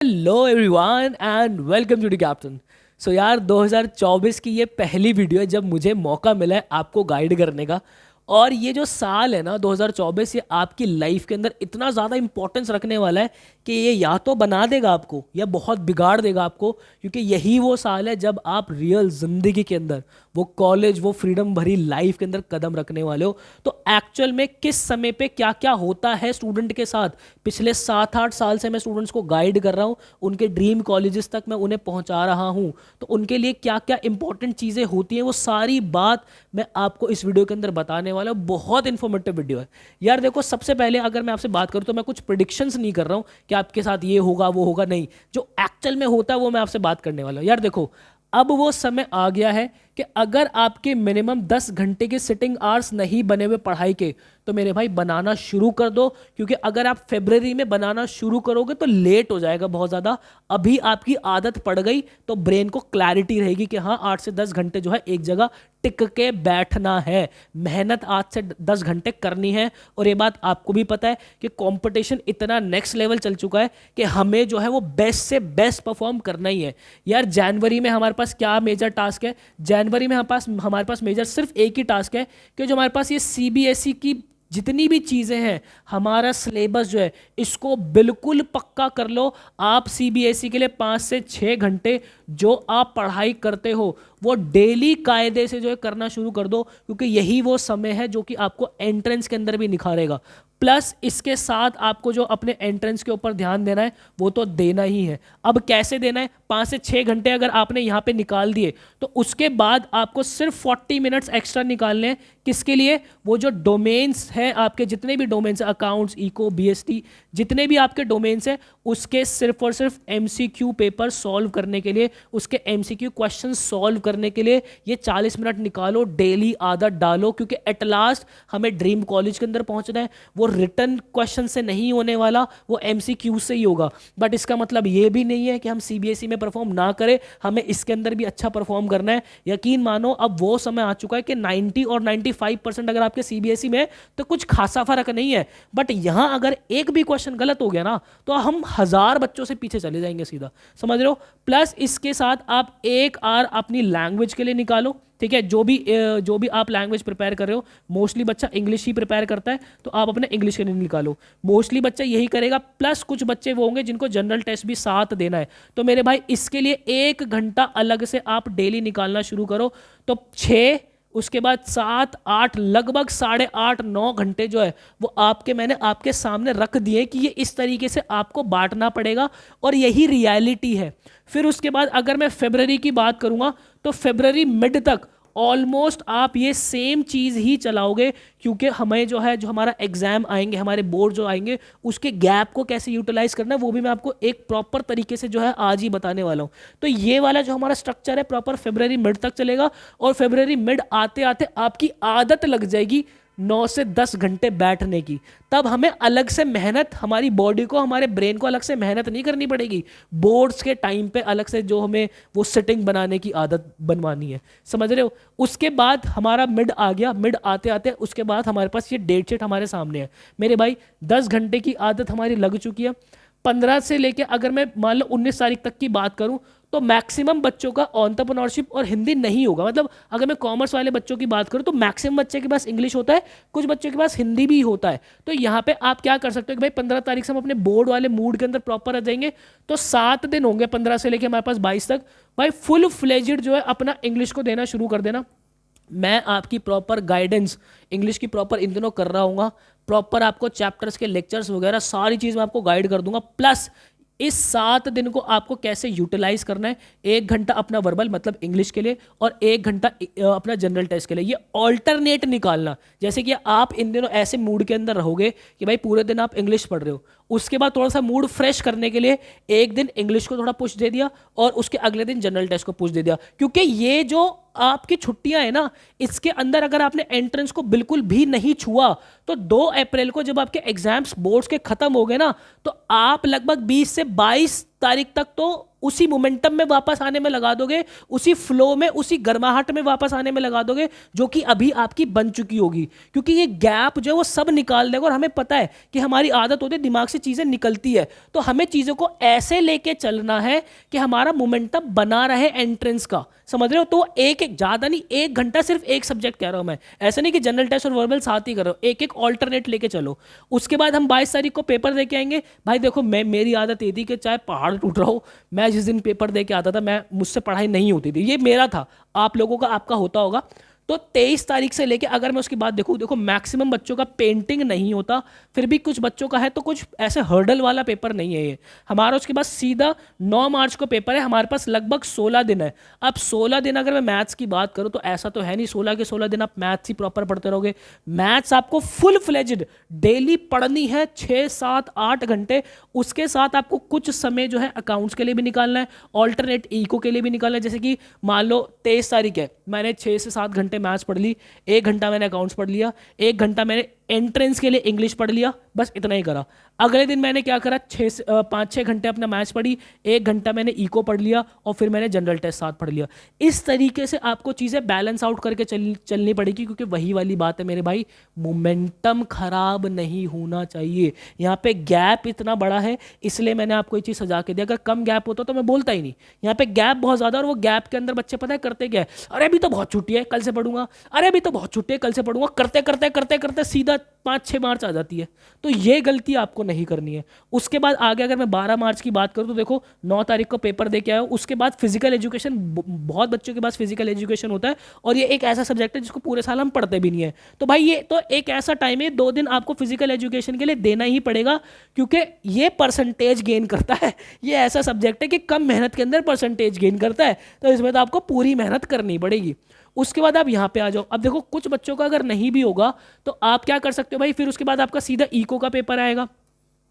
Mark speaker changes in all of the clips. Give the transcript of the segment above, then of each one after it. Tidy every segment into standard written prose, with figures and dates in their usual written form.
Speaker 1: Hello everyone and welcome to the captain. So यार 2024 की ये पहली वीडियो है जब मुझे मौका मिला है आपको गाइड करने का। और ये जो साल है ना 2024, ये आपकी लाइफ के अंदर इतना ज़्यादा इंपॉर्टेंस रखने वाला है कि ये या तो बना देगा आपको या बहुत बिगाड़ देगा आपको, क्योंकि यही वो साल है जब आप रियल ज़िंदगी के अंदर वो कॉलेज, वो फ्रीडम भरी लाइफ के अंदर कदम रखने वाले हो। तो एक्चुअल में किस समय पे क्या क्या होता है स्टूडेंट के साथ, पिछले 7-8 साल से मैं स्टूडेंट्स को गाइड कर रहा हूँ, उनके ड्रीम कॉलेजेस तक मैं उन्हें पहुँचा रहा हूँ। तो उनके लिए क्या क्या इंपॉर्टेंट चीज़ें होती हैं वो सारी बात मैं आपको इस वीडियो के अंदर बताने वाला हूँ। बहुत इन्फॉर्मेटिव वीडियो है यार। देखो, सबसे पहले अगर मैं आपसे बात करूँ तो मैं कुछ प्रिडिक्शंस नहीं कर रहा हूँ कि आपके साथ ये होगा वो होगा, नहीं, जो एक्चुअल में होता है वो मैं आपसे बात करने वाला हूँ। यार देखो, अब वो समय आ गया है कि अगर आपके मिनिमम 10 घंटे के सिटिंग आवर्स नहीं बने हुए पढ़ाई के, तो मेरे भाई बनाना शुरू कर दो। क्योंकि अगर आप फरवरी में बनाना शुरू करोगे तो लेट हो जाएगा बहुत ज़्यादा। अभी आपकी आदत पड़ गई तो ब्रेन को क्लैरिटी रहेगी कि हाँ 8 से 10 घंटे जो है एक जगह टिक के बैठना है, मेहनत 8 से 10 घंटे करनी है। और ये बात आपको भी पता है कि कंपटीशन इतना नेक्स्ट लेवल चल चुका है कि हमें जो है वो बेस्ट से बेस्ट परफॉर्म करना ही है। यार जनवरी में हमारे पास क्या मेजर टास्क है? जनवरी में हमारे पास मेजर सिर्फ एक ही टास्क है कि जो हमारे पास ये सीबीएसई की जितनी भी चीज़ें हैं, हमारा सिलेबस जो है इसको बिल्कुल पक्का कर लो। आप सीबीएसई के लिए 5 से 6 घंटे जो आप पढ़ाई करते हो वो डेली कायदे से जो है करना शुरू कर दो, क्योंकि यही वो समय है जो कि आपको एंट्रेंस के अंदर भी निखारेगा। प्लस इसके साथ आपको जो अपने एंट्रेंस के ऊपर ध्यान देना है वो तो देना ही है। अब कैसे देना है? 5 से 6 घंटे अगर आपने यहाँ पे निकाल दिए तो उसके बाद आपको सिर्फ 40 मिनट्स एक्स्ट्रा निकालने हैं। किसके लिए? वो जो डोमेन्स हैं आपके, जितने भी डोमेन्स हैं, अकाउंट्स, इको, बीएसटी, जितने भी आपके डोमेन्स हैं, उसके सिर्फ और सिर्फ एमसीक्यू पेपर सॉल्व करने के लिए, उसके एमसीक्यू क्वेश्चन सॉल्व करने के लिए ये 40 मिनट निकालो, डेली आदत डालो। क्योंकि एट लास्ट हमें ड्रीम कॉलेज के अंदर पहुंचना है। वो रिटर्न क्वेश्चन से नहीं होने वाला, वो एमसीक्यू से ही होगा। बट इसका मतलब ये भी नहीं है कि हम सीबीएसई में परफॉर्म ना करें, हमें इसके अंदर भी अच्छा परफॉर्म करना है। यकीन मानो अब वो समय आ चुका है कि 90 और 95% अगर आपके सीबीएसई में है तो कुछ खासा फर्क नहीं है। बट यहां अगर एक भी क्वेश्चन गलत हो गया ना तो हम 1000 बच्चों से पीछे चले जाएंगे सीधा, समझ रहे हो? प्लस इसके साथ आप 1 आवर अपनी लैंग्वेज के लिए निकालो। ठीक है, जो भी आप लैंग्वेज प्रिपेयर कर रहे हो, मोस्टली बच्चा इंग्लिश ही प्रिपेयर करता है तो आप अपने इंग्लिश के लिए निकालो, मोस्टली बच्चा यही करेगा। प्लस कुछ बच्चे वो होंगे जिनको जनरल टेस्ट भी साथ देना है, तो मेरे भाई इसके लिए 1 घंटा अलग से आप डेली निकालना शुरू करो। तो 6, उसके बाद 7-8, लगभग 8.5-9 घंटे जो है वो मैंने आपके सामने रख दिए कि ये इस तरीके से आपको बांटना पड़ेगा और यही रियलिटी है। फिर उसके बाद अगर मैं फरवरी की बात करूंगा तो फरवरी मिड तक ऑलमोस्ट आप ये सेम चीज़ ही चलाओगे, क्योंकि हमें जो है, जो हमारा एग्जाम आएंगे, हमारे बोर्ड जो आएंगे, उसके गैप को कैसे यूटिलाइज करना है वो भी मैं आपको एक प्रॉपर तरीके से जो है आज ही बताने वाला हूँ। तो ये वाला जो हमारा स्ट्रक्चर है प्रॉपर फरवरी मिड तक चलेगा। और फरवरी मिड आते आते आपकी आदत लग जाएगी 9 से 10 घंटे बैठने की। तब हमें अलग से मेहनत, हमारी बॉडी को, हमारे ब्रेन को अलग से मेहनत नहीं करनी पड़ेगी। बोर्ड्स के टाइम पे अलग से जो हमें वो सिटिंग बनाने की आदत बनवानी है, समझ रहे हो? उसके बाद हमारा मिड आ गया। मिड आते आते उसके बाद हमारे पास ये डेट शीट हमारे सामने है। मेरे भाई 10 घंटे की आदत हमारी लग चुकी है। 15 से लेके अगर मैं मान लो 19 तारीख तक की बात करूं तो मैक्सिमम बच्चों का एंटरप्रेन्योरशिप और हिंदी नहीं होगा। मतलब अगर मैं कॉमर्स वाले बच्चों की बात करूं तो मैक्सिमम बच्चे के पास इंग्लिश होता है, कुछ बच्चों के पास हिंदी भी होता है। तो यहाँ पे आप क्या कर सकते हो कि भाई 15 तारीख से हम अपने बोर्ड वाले मूड के अंदर प्रॉपर आ जाएंगे। तो 7 दिन होंगे 15 से लेके हमारे पास 22 तक। भाई फुल फ्लेजेड जो है अपना इंग्लिश को देना शुरू कर देना। मैं आपकी प्रॉपर गाइडेंस इंग्लिश की प्रॉपर इन दिनों कर रहा हूँ। प्रॉपर आपको चैप्टर्स के लेक्चर्स वगैरह सारी चीज़ मैं आपको गाइड कर दूंगा। प्लस इस 7 दिन को आपको कैसे यूटिलाइज करना है, 1 घंटा अपना वर्बल मतलब इंग्लिश के लिए और 1 घंटा अपना जनरल टेस्ट के लिए, ये ऑल्टरनेट निकालना। जैसे कि आप इन दिनों ऐसे मूड के अंदर रहोगे कि भाई पूरे दिन आप इंग्लिश पढ़ रहे हो, उसके बाद थोड़ा सा मूड फ्रेश करने के लिए एक दिन इंग्लिश को थोड़ा पुश दे दिया और उसके अगले दिन जनरल टेस्ट को पुश दे दिया। क्योंकि ये जो आपकी छुट्टियां है ना, इसके अंदर अगर आपने एंट्रेंस को बिल्कुल भी नहीं छुआ तो 2 अप्रैल को जब आपके एग्जाम्स बोर्ड्स के खत्म हो गए ना, तो आप लगभग 20 से 22 तारीख तक तो उसी मोमेंटम में वापस आने में लगा दोगे, उसी फ्लो में, उसी गर्माहट में वापस आने में लगा दोगे जो कि अभी आपकी बन चुकी होगी। क्योंकि ये गैप जो है वो सब निकाल देगा, और हमें पता है कि हमारी आदत होती है दिमाग से चीज़ें निकलती है, तो हमें चीज़ों को ऐसे लेके चलना है कि हमारा मोमेंटम बना रहे एंट्रेंस का, समझ रहे हो। तो एक एक ज़्यादा नहीं, 1 घंटा सिर्फ एक सब्जेक्ट कह रहा हूँ मैं, ऐसा नहीं कि जनरल टेस्ट और वर्बल साथ ही कर रहा हूँ, एक एक ऑल्टरनेट लेके चलो। उसके बाद हम 22 तारीख को पेपर दे के आएंगे। भाई देखो, मेरी आदत ये थी कि चाहे पहाड़ टूट रहा हो, मैं जिस दिन पेपर दे के आता था, मुझसे पढ़ाई नहीं होती थी, ये मेरा था। आप लोगों का, आपका होता होगा। तो 23 तारीख से लेके अगर मैं उसकी बात देखूँ, देखो मैक्सिमम बच्चों का पेंटिंग नहीं होता, फिर भी कुछ बच्चों का है, तो कुछ ऐसे हर्डल वाला पेपर नहीं है ये हमारा। उसके बाद सीधा 9 मार्च को पेपर है, हमारे पास लगभग 16 दिन है। अब 16 दिन अगर मैं मैथ्स की बात करूँ तो ऐसा तो है नहीं 16 के 16 दिन आप मैथ्स ही प्रॉपर पढ़ते रहोगे। मैथ्स आपको फुल फ्लेज्ड डेली पढ़नी है, 6 7 8 घंटे। उसके साथ आपको कुछ समय जो है अकाउंट्स के लिए भी निकालना है, ऑल्टरनेट इको के लिए भी निकालना है। जैसे कि मान लो 23 तारीख है, मैंने 6 से 7 घंटे मैथ्स पढ़ ली, 1 घंटा मैंने अकाउंट्स पढ़ लिया, 1 घंटा मैंने एंट्रेंस के लिए इंग्लिश पढ़ लिया, बस इतना ही करा। अगले दिन मैंने क्या करा, 5 6 घंटे अपना मैथ्स पढ़ी, 1 घंटा मैंने इको पढ़ लिया, और फिर मैंने जनरल टेस्ट साथ पढ़ लिया। इस तरीके से आपको चीज़ें बैलेंस आउट करके चलनी पड़ेगी, क्योंकि वही वाली बात है मेरे भाई, मोमेंटम खराब नहीं होना चाहिए। यहाँ पे गैप इतना बड़ा है, इसलिए मैंने आपको ये चीज़ सजा के दिया। अगर कम गैप होता तो मैं बोलता ही नहीं। यहाँ पे गैप बहुत ज़्यादा, और वो गैप के अंदर बच्चे पता है करते क्या है, अरे अभी तो बहुत छुट्टी है कल से पढ़ूंगा, अरे अभी तो बहुत छुट्टी है कल से पढ़ूंगा, करते करते करते करते सीधा 5 6 मार्च आ जाती है। तो ये गलती आपको नहीं करनी है। उसके बाद आगे अगर मैं 12 मार्च की बात करूँ तो देखो 9 तारीख को पेपर दे के आया। उसके बाद फिजिकल एजुकेशन, बहुत बच्चों के पास फिजिकल एजुकेशन होता है, और ये एक ऐसा सब्जेक्ट है जिसको पूरे साल हम पढ़ते भी नहीं है। तो भाई ये तो एक ऐसा टाइम है, 2 दिन आपको फिजिकल एजुकेशन के लिए देना ही पड़ेगा, क्योंकि ये परसेंटेज गेन करता है। ये ऐसा सब्जेक्ट है कि कम मेहनत के अंदर परसेंटेज गेन करता है, तो इसमें तो आपको पूरी मेहनत करनी पड़ेगी। उसके बाद आप यहाँ पे आ जाओ। अब देखो कुछ बच्चों का अगर नहीं भी होगा तो आप क्या कर सकते हो भाई, फिर उसके बाद आपका सीधा इको का पेपर आएगा,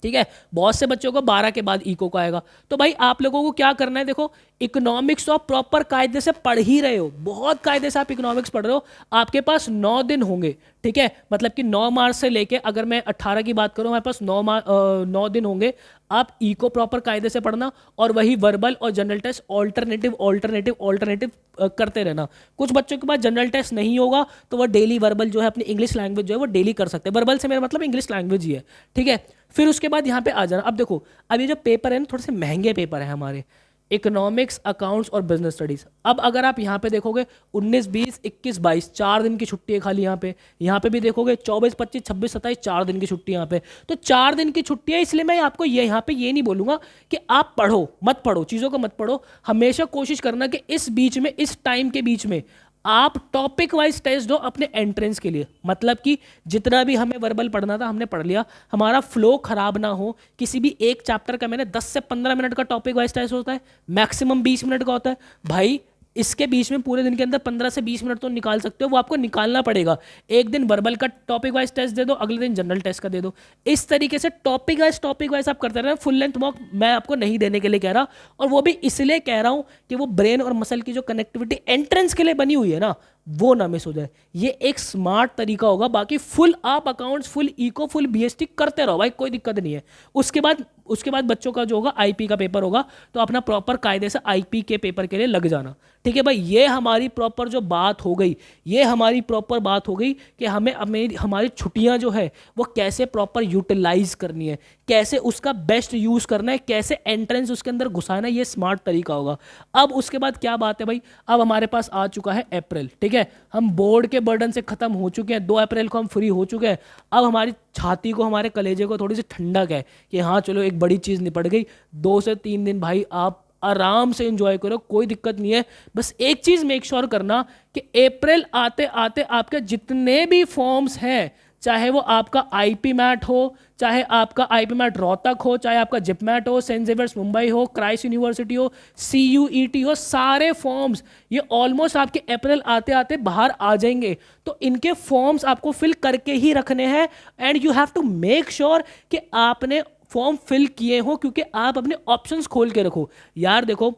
Speaker 1: ठीक है। बहुत से बच्चों को 12 के बाद इको का आएगा। तो भाई आप लोगों को क्या करना है, देखो इकोनॉमिक्स तो आप प्रॉपर कायदे से पढ़ ही रहे हो, बहुत कायदे से आप इकोनॉमिक्स पढ़ रहे हो। आपके पास 9 दिन होंगे, ठीक है। मतलब कि 9 मार्च से लेके अगर मैं 18 की बात करूं, हमारे पास 9 दिन होंगे। आप इको प्रॉपर कायदे से पढ़ना, और वही वर्बल और general test alternative alternative alternative करते रहना। कुछ बच्चों के पास जनरल टेस्ट नहीं होगा तो वह डेली वर्बल जो है, अपनी इंग्लिश लैंग्वेज जो है वो डेली कर सकते हैं। वर्बल से मेरा मतलब इंग्लिश लैंग्वेज ही है, ठीक है। फिर उसके बाद यहाँ पे आ जाना। अब देखो, अब ये जो पेपर है ना, थोड़े से महंगे पेपर है हमारे, इकोनॉमिक्स, अकाउंट्स और बिजनेस स्टडीज। अब अगर आप यहाँ पे देखोगे 19 20 21 22 4 दिन की छुट्टी है खाली यहाँ पे भी देखोगे 24 25 26 27 4 दिन की छुट्टी यहाँ पे। तो 4 दिन की छुट्टी है, इसलिए मैं आपको ये यहाँ पे ये नहीं बोलूंगा कि आप पढ़ो मत पढ़ो, चीज़ों को मत पढ़ो। हमेशा कोशिश करना कि इस बीच में, इस टाइम के बीच में आप टॉपिक वाइज टेस्ट दो अपने एंट्रेंस के लिए। मतलब कि जितना भी हमें वर्बल पढ़ना था हमने पढ़ लिया, हमारा फ्लो खराब ना हो। किसी भी एक चैप्टर का मैंने 10 से 15 मिनट का टॉपिक वाइज टेस्ट होता है, मैक्सिमम 20 मिनट का होता है। भाई इसके बीच में पूरे दिन के अंदर 15 से 20 मिनट तो निकाल सकते हो, वो आपको निकालना पड़ेगा। एक दिन वर्बल का टॉपिक वाइज टेस्ट दे दो, अगले दिन जनरल टेस्ट का दे दो। इस तरीके से टॉपिक वाइज आप करते रहना। फुल लेंथ मॉक मैं आपको नहीं देने के लिए कह रहा, और वो भी इसलिए कह रहा हूँ कि वो ब्रेन और मसल की जो कनेक्टिविटी एंट्रेंस के लिए बनी हुई है ना, वो ना मिस हो जाए। ये एक स्मार्ट तरीका होगा। बाकी फुल आप accounts, full eco, full BST करते रहो भाई, कोई दिक्कत नहीं है। उसके बाद बच्चों का जो होगा आईपी का पेपर होगा, तो अपना प्रॉपर कायदे से आईपी के पेपर के लिए लग जाना, ठीक है भाई। ये हमारी प्रॉपर जो बात हो गई, ये हमारी प्रॉपर बात हो गई कि हमें हमारी छुट्टियां जो है वो कैसे प्रॉपर यूटिलाइज करनी है, कैसे उसका बेस्ट यूज करना है, कैसे एंट्रेंस उसके अंदर घुसाना है। ये स्मार्ट तरीका होगा। अब उसके बाद क्या बात है भाई, अब हमारे पास आ चुका है अप्रैल, ठीक है। हम बोर्ड के बर्डन से खत्म हो चुके हैं, 2 अप्रैल को हम फ्री हो चुके हैं। अब हमारी छाती को, हमारे कलेजे को थोड़ी सी ठंडक है कि हाँ चलो एक बड़ी चीज़ निपट गई। 2 से 3 दिन भाई आप आराम से एंजॉय करो, कोई दिक्कत नहीं है। बस एक चीज़ मेक श्योर करना कि अप्रैल आते आते आपके जितने भी फॉर्म्स हैं, चाहे वो आपका आईपी मैट हो, चाहे आपका आईपी मैट रोहतक हो, चाहे आपका जिपमैट हो, सेंट जेवियर्स मुंबई हो, क्राइस्ट यूनिवर्सिटी हो, सीयूईटी हो, सारे फॉर्म्स ये ऑलमोस्ट आपके अप्रैल आते आते बाहर आ जाएंगे। तो इनके फॉर्म्स आपको फिल करके ही रखने हैं, and you have to make sure कि आपने फॉर्म फिल किए हो, क्योंकि आप अपने ऑप्शंस खोल के रखो। यार देखो,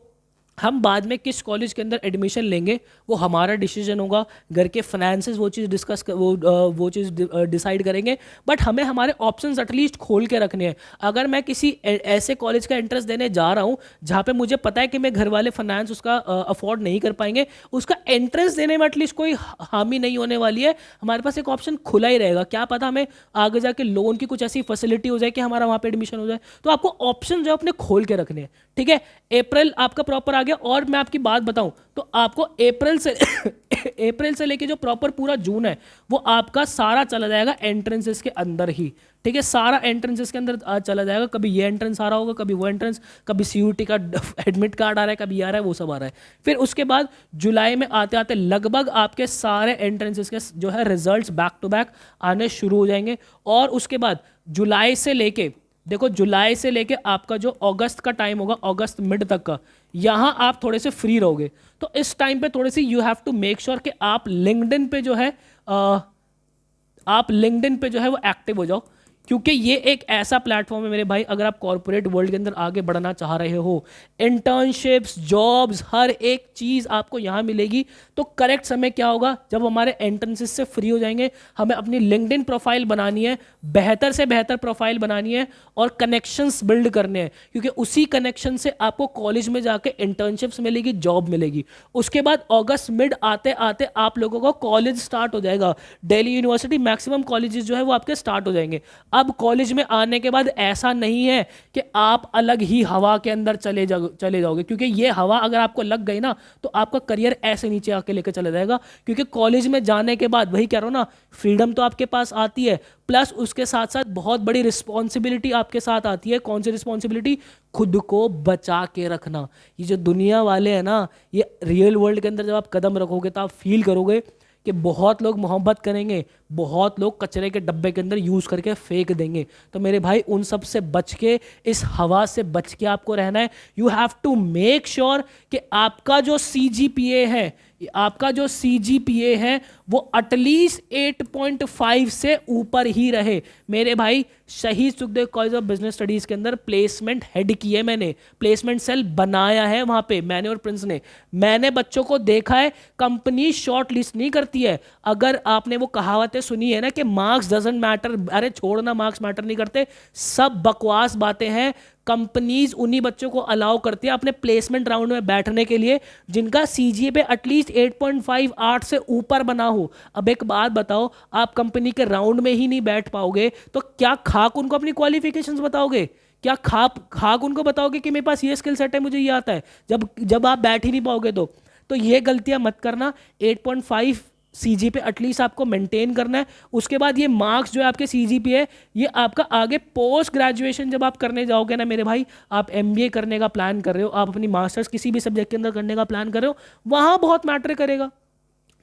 Speaker 1: हम बाद में किस कॉलेज के अंदर एडमिशन लेंगे वो हमारा डिसीजन होगा, घर के फाइनेंसेस वो चीज़ वो चीज़ डिसाइड करेंगे। बट हमें हमारे ऑप्शंस एटलीस्ट खोल के रखने हैं। अगर मैं किसी ऐसे कॉलेज का एंट्रेंस देने जा रहा हूँ जहाँ पे मुझे पता है कि मैं घर वाले फाइनेंस उसका अफोर्ड नहीं कर पाएंगे, उसका एंट्रेंस देने में एटलीस्ट कोई हामी नहीं होने वाली है। हमारे पास एक ऑप्शन खुला ही रहेगा, क्या पता हमें आगे जाके लोन की कुछ ऐसी फैसिलिटी हो जाए कि हमारा वहाँ पे एडमिशन हो जाए। तो आपको ऑप्शन जो है अपने खोल के रखने हैं, ठीक है। अप्रैल आपका प्रॉपर आ गया। और मैं आपकी बात बताऊं तो आपको अप्रैल से अप्रैल से लेके जो प्रॉपर पूरा जून है वो आपका सारा चला जाएगा एंट्रेंसेस के अंदर ही, ठीक है। सारा एंट्रेंसेस के अंदर चला जाएगा। कभी ये एंट्रेंस आ रहा होगा, कभी वो एंट्रेंस, कभी सीयूटी का एडमिट कार्ड आ रहा है, कभी आ रहा है, वो सब आ रहा है। फिर उसके बाद जुलाई में आते आते लगभग आपके सारे एंट्रेंसेस के जो है रिजल्ट्स बैक टू बैक आने शुरू हो जाएंगे। और उसके बाद जुलाई से लेके, देखो जुलाई से लेके आपका जो अगस्त का टाइम होगा, अगस्त मिड तक का, यहाँ आप थोड़े से फ्री रहोगे। तो इस टाइम पे थोड़ी सी you have to make sure कि आप लिंक्डइन पे जो है वो एक्टिव हो जाओ, क्योंकि ये एक ऐसा प्लेटफॉर्म है मेरे भाई, अगर आप कॉर्पोरेट वर्ल्ड के अंदर आगे बढ़ना चाह रहे हो, इंटर्नशिप्स, जॉब्स, हर एक चीज़ आपको यहाँ मिलेगी। तो करेक्ट समय क्या होगा, जब हमारे एंट्रेंसेस से फ्री हो जाएंगे, हमें अपनी लिंक्डइन प्रोफाइल बनानी है, बेहतर से बेहतर प्रोफाइल बनानी है और कनेक्शंस बिल्ड करने हैं, क्योंकि उसी कनेक्शन से आपको कॉलेज में जाके इंटर्नशिप्स मिलेगी, जॉब मिलेगी। उसके बाद अगस्त मिड आते आते आप लोगों को कॉलेज स्टार्ट हो जाएगा। दिल्ली यूनिवर्सिटी मैक्सिमम कॉलेजेस जो है वो आपके स्टार्ट हो जाएंगे। अब कॉलेज में आने के बाद ऐसा नहीं है कि आप अलग ही हवा के अंदर चले जाओगे, क्योंकि ये हवा अगर आपको लग गई ना तो आपका करियर ऐसे नीचे आके लेकर चला जाएगा। क्योंकि कॉलेज में जाने के बाद वही कह रहा हूं ना, फ्रीडम तो आपके पास आती है, प्लस उसके साथ साथ बहुत बड़ी रिस्पॉन्सिबिलिटी आपके साथ आती है। कौन सी रिस्पॉन्सिबिलिटी? खुद को बचा के रखना। ये जो दुनिया वाले हैं ना, ये रियल वर्ल्ड के अंदर जब आप कदम रखोगे तो आप फील करोगे कि बहुत लोग मोहब्बत करेंगे, बहुत लोग कचरे के डब्बे के अंदर यूज करके फेंक देंगे। तो मेरे भाई उन सब से बच के, इस हवा से बच के आपको रहना है। You have to make sure कि आपका जो सीजीपीए है, वो एटलीस्ट 8.5 से ऊपर ही रहे। मेरे भाई शहीद Sukhdev college of business studies के अंदर प्लेसमेंट हेड की है मैंने, प्लेसमेंट सेल बनाया है वहां पे, मैंने और प्रिंस ने। मैंने बच्चों को देखा है, कंपनी शॉर्ट लिस्ट नहीं करती है। अगर आपने वो कहावतें सुनी है ना कि मार्क्स डजंट मैटर, अरे छोड़ना, मार्क्स मैटर नहीं करते, सब बकवास बातें हैं। कंपनीज उन्हीं बच्चों को अलाउ करती है अपने प्लेसमेंट राउंड में बैठने के लिए जिनका सीजीए पे एटलीस्ट 8.5 8 से ऊपर बना हो। अब एक बात बताओ, आप कंपनी के राउंड में ही नहीं बैठ पाओगे तो क्या खाक उनको अपनी क्वालिफिकेशंस बताओगे? क्या खाक उनको बताओगे कि मेरे पास ये स्किल सेट है, मुझे ये आता है, जब आप बैठ ही नहीं पाओगे? तो ये गलतियां मत करना। 8.5 सीजी पे एटलीस्ट आपको मेंटेन करना है। उसके बाद ये मार्क्स जो है आपके सीजी पे है, ये आपका आगे पोस्ट ग्रेजुएशन जब आप करने जाओगे ना मेरे भाई, आप एमबीए करने का प्लान कर रहे हो, आप अपनी मास्टर्स किसी भी सब्जेक्ट के अंदर करने का प्लान कर रहे हो, वहां बहुत मैटर करेगा।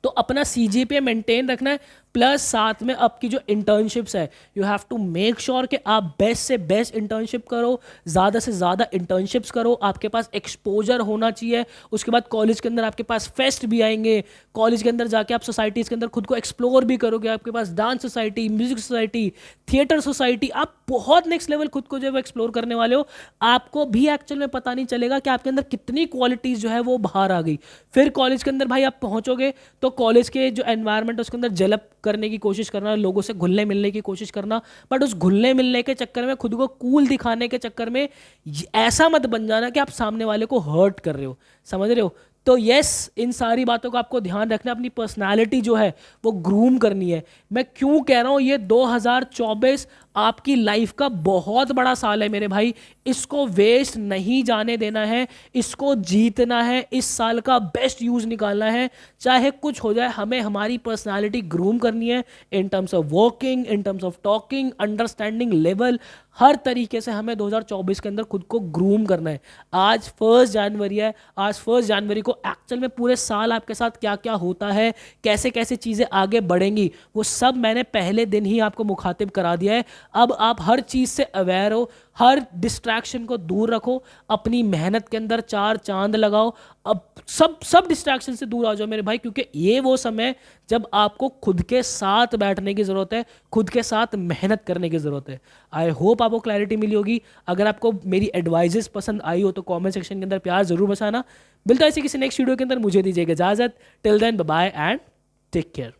Speaker 1: तो अपना सीजीपीए मेंटेन रखना है, प्लस साथ में आपकी जो इंटर्नशिप्स है, you have to make sure कि आप बेस्ट से बेस्ट इंटर्नशिप करो, ज़्यादा से ज़्यादा इंटर्नशिप्स करो, आपके पास एक्सपोजर होना चाहिए। उसके बाद कॉलेज के अंदर आपके पास फेस्ट भी आएंगे, कॉलेज के अंदर जाके आप सोसाइटीज़ के अंदर खुद को एक्सप्लोर भी करोगे। आपके पास dance society, music society, theatre society, आप बहुत नेक्स्ट लेवल खुद को जो है वो एक्सप्लोर करने वाले हो। आपको भी एक्चुअल में पता नहीं चलेगा कि आपके अंदर कितनी क्वालिटीज़ जो है वो बाहर आ गई। फिर कॉलेज के अंदर भाई आप पहुँचोगे तो कॉलेज के जो एनवायरनमेंट है उसके अंदर डेवलप करने की कोशिश करना, लोगों से घुलने मिलने की कोशिश करना, बट उस घुलने मिलने के चक्कर में, खुद को कूल दिखाने के चक्कर में ऐसा मत बन जाना कि आप सामने वाले को हर्ट कर रहे हो। समझ रहे हो? तो यस, इन सारी बातों का आपको ध्यान रखना, अपनी पर्सनालिटी जो है वो ग्रूम करनी है। मैं क्यों कह रहा हूं, ये 2024 आपकी लाइफ का बहुत बड़ा साल है मेरे भाई, इसको वेस्ट नहीं जाने देना है, इसको जीतना है, इस साल का बेस्ट यूज निकालना है। चाहे कुछ हो जाए, हमें हमारी पर्सनालिटी ग्रूम करनी है, in terms of working, in terms of talking, understanding level, हर तरीके से हमें 2024 के अंदर खुद को ग्रूम करना है। आज 1 जनवरी है, आज 1 जनवरी को एक्चुअल में पूरे साल आपके साथ क्या क्या होता है, कैसे कैसे चीज़ें आगे बढ़ेंगी, वो सब मैंने पहले दिन ही आपको मुखातिब करा दिया है। अब आप हर चीज़ से अवेयर हो, हर डिस्ट्रैक्शन को दूर रखो, अपनी मेहनत के अंदर चार चांद लगाओ, अब सब सब डिस्ट्रैक्शन से दूर आ जाओ मेरे भाई, क्योंकि ये वो समय जब आपको खुद के साथ बैठने की ज़रूरत है, खुद के साथ मेहनत करने की ज़रूरत है। आई होप आपको क्लैरिटी मिली होगी। अगर आपको मेरी एडवाइजेस पसंद आई हो तो कमेंट सेक्शन के अंदर प्यार ज़रूर बसाना। मिलता है ऐसे किसी नेक्स्ट वीडियो के अंदर, मुझे दीजिएगा इजाज़त। Till then bye bye and take care.